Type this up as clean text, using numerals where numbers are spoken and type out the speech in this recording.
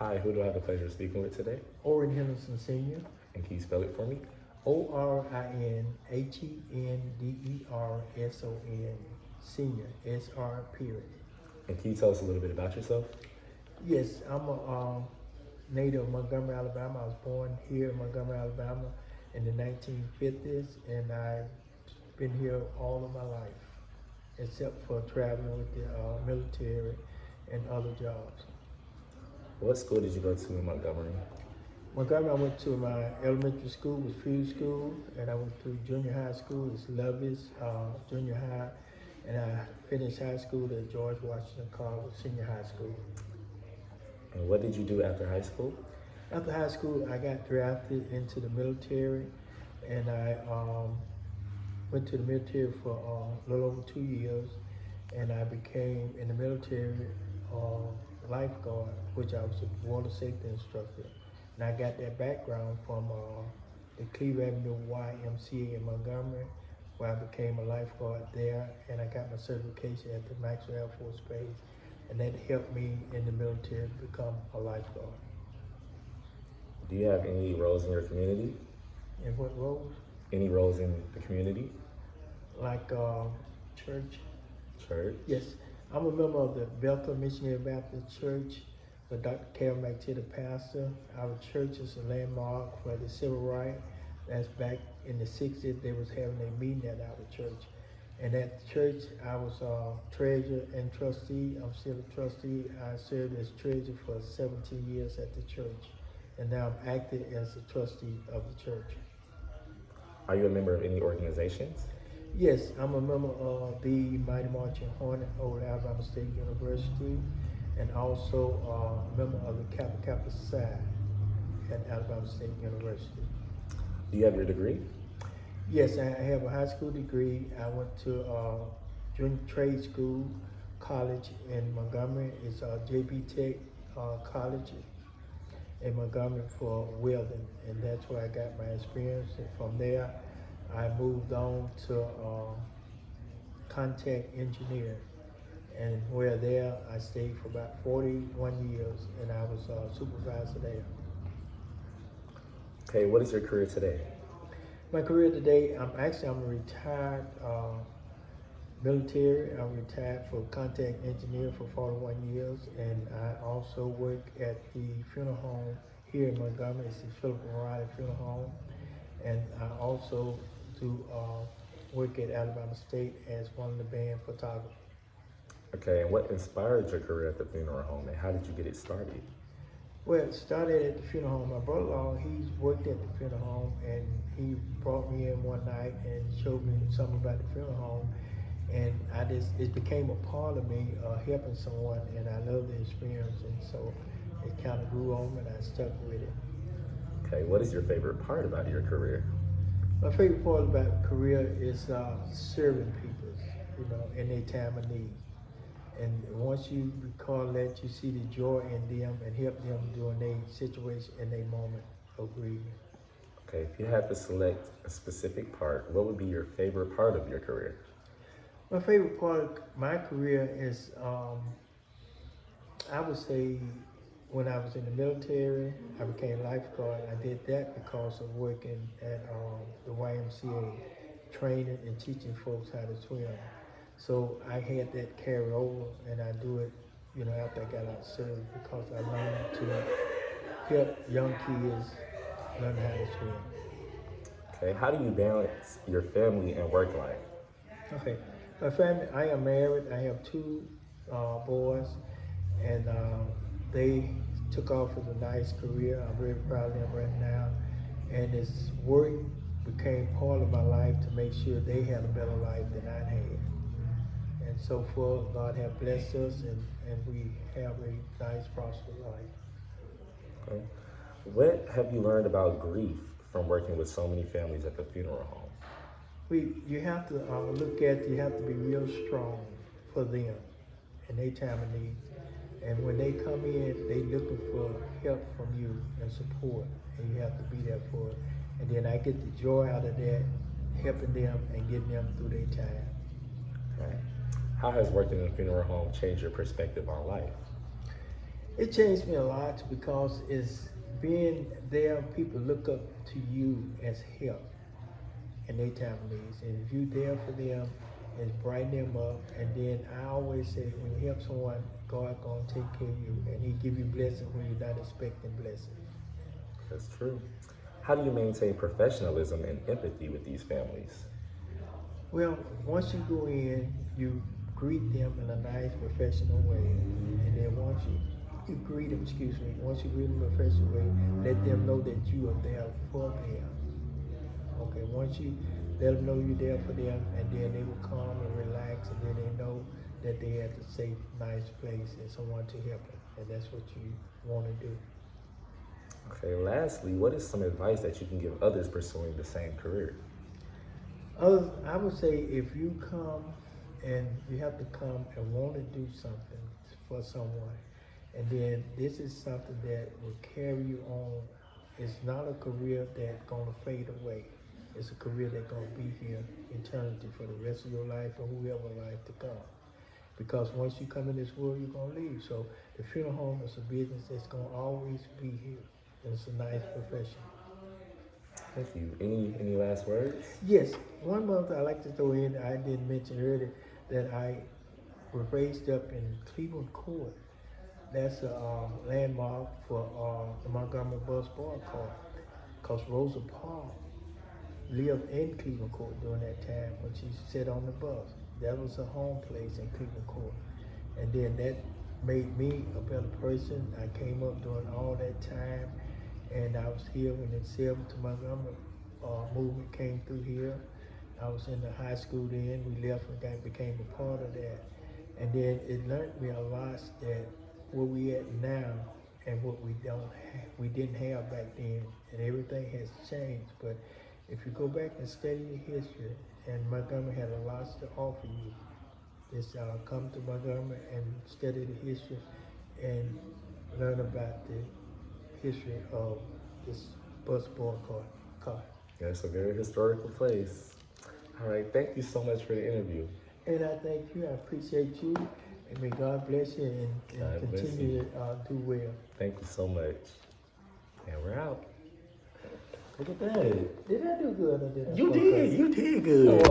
Hi, who do I have the pleasure of speaking with today? Orin Henderson Sr. And can you spell it for me? OrinHenderson Senior, SR period. And can you tell us a little bit about yourself? Yes, I'm a native of Montgomery, Alabama. I was born here in Montgomery, Alabama in the 1950s, and I've been here all of my life, except for traveling with the military and other jobs. What school did you go to in Montgomery? Montgomery, I went to my elementary school, was Field School, and I went through junior high school, it's Love's Junior High, and I finished high school at George Washington College Senior High School. And what did you do after high school? After high school, I got drafted into the military, and I went to the military for a little over 2 years, and I became in the military lifeguard, which I was a water safety instructor. And I got that background from the Cleveland Avenue YMCA in Montgomery, where I became a lifeguard there, and I got my certification at the Maxwell Air Force Base, and that helped me in the military to become a lifeguard. Do you have any roles in your community? And what roles? Any roles in the community? Like church. Church? Yes, I'm a member of the Bethel Missionary Baptist Church with Dr. Kevin McTee, the pastor. Our church is a landmark for the civil rights. That's back in the 60s, they was having a meeting at our church. And at the church, I was treasurer and trustee. I'm still a trustee. I served as treasurer for 17 years at the church. And now I'm acting as a trustee of the church. Are you a member of any organizations? Yes, I'm a member of the Mighty Marching Hornet over at Alabama State University, and also a member of the Kappa Kappa Psi at Alabama State University. Do you have your degree? Yes, I have a high school degree. I went to junior trade school, college in Montgomery. It's JB Tech College in Montgomery for welding, and that's where I got my experience. And from there, I moved on to contact engineer, and where there I stayed for about 41 years, and I was a supervisor there. Okay, what is your career today? My career today, I'm a retired military. I'm retired for contact engineer for 41 years, and I also work at the funeral home here in Montgomery. It's the Philip O'Reilly Funeral Home, and I also do work at Alabama State as one of the band photographers. Okay, and what inspired your career at the funeral home, and how did you get it started? Well, it started at the funeral home. My brother-in-law, he's worked at the funeral home, and he brought me in one night and showed me something about the funeral home, and it became a part of me helping someone, and I love the experience, and so it kind of grew on me, and I stuck with it. Okay, what is your favorite part about your career? My favorite part about career is serving people, in their time of need. And once you recall that, you see the joy in them and help them during their situation and their moment of grieving. Okay, if you had to select a specific part, what would be your favorite part of your career? My favorite part of my career is, I would say, when I was in the military, I became lifeguard. I did that because of working at the YMCA, training and teaching folks how to swim. So I had that carry over, and I do it, after I got out of service, because I learned to help young kids learn how to swim. Okay, how do you balance your family and work life? Okay, my family, I am married. I have two boys, and they took off with a nice career. I'm very proud of them right now. And this work became part of my life to make sure they had a better life than I had. And so far, God has blessed us, and we have a nice, prosperous life. Okay. What have you learned about grief from working with so many families at the funeral home? You have to you have to be real strong for them in their time of need. And when they come in, they looking for help from you and support, and you have to be there for it. And then I get the joy out of that, helping them and getting them through their time. Okay. How has working in a funeral home changed your perspective on life? It changed me a lot because it's being there, people look up to you as help in their time of needs. And if you there for them, it's brighten them up. And then I always say, when you help someone, God gonna take care of you, and He give you blessings when you're not expecting blessings. That's true. How do you maintain professionalism and empathy with these families? Well, once you go in, you greet them in a nice, professional way, and then once you greet them, once you greet them in a professional way, let them know that you are there for them. Okay, once you let them know you're there for them, and then they will calm and relax, and then they know that they're at a safe, nice place and someone to help them, and that's what you want to do. Okay, lastly, what is some advice that you can give others pursuing the same career? I would say if you come and you have to come and want to do something for someone, and then this is something that will carry you on. It's not a career that's gonna fade away. It's a career that's gonna be here eternity for the rest of your life or whoever life to come. Because once you come in this world, you're gonna leave. So the funeral home is a business that's gonna always be here. And it's a nice profession. Thank you. Any last words? Yes, one month I like to throw in, I didn't mention earlier, that I was raised up in Cleveland Court. That's a landmark for the Montgomery bus boycott. Because Rosa Parks lived in Cleveland Court during that time when she sat on the bus. That was her home place in Cleveland Court. And then that made me a better person. I came up during all that time, and I was here when the Selma to Montgomery movement came through here. I was in the high school then. We left and became a part of that. And then it learned me a lot that where we at now and what we didn't have back then, and everything has changed. But if you go back and study the history, and Montgomery had a lot to offer you, just come to Montgomery and study the history and learn about the history of this bus boycott. Yeah, it's a very historical place. All right, thank you so much for the interview. And I thank you. I appreciate you. And may God bless you and continue to do well. Thank you so much. And we're out. Look at that. Did I do good or did I? You did good.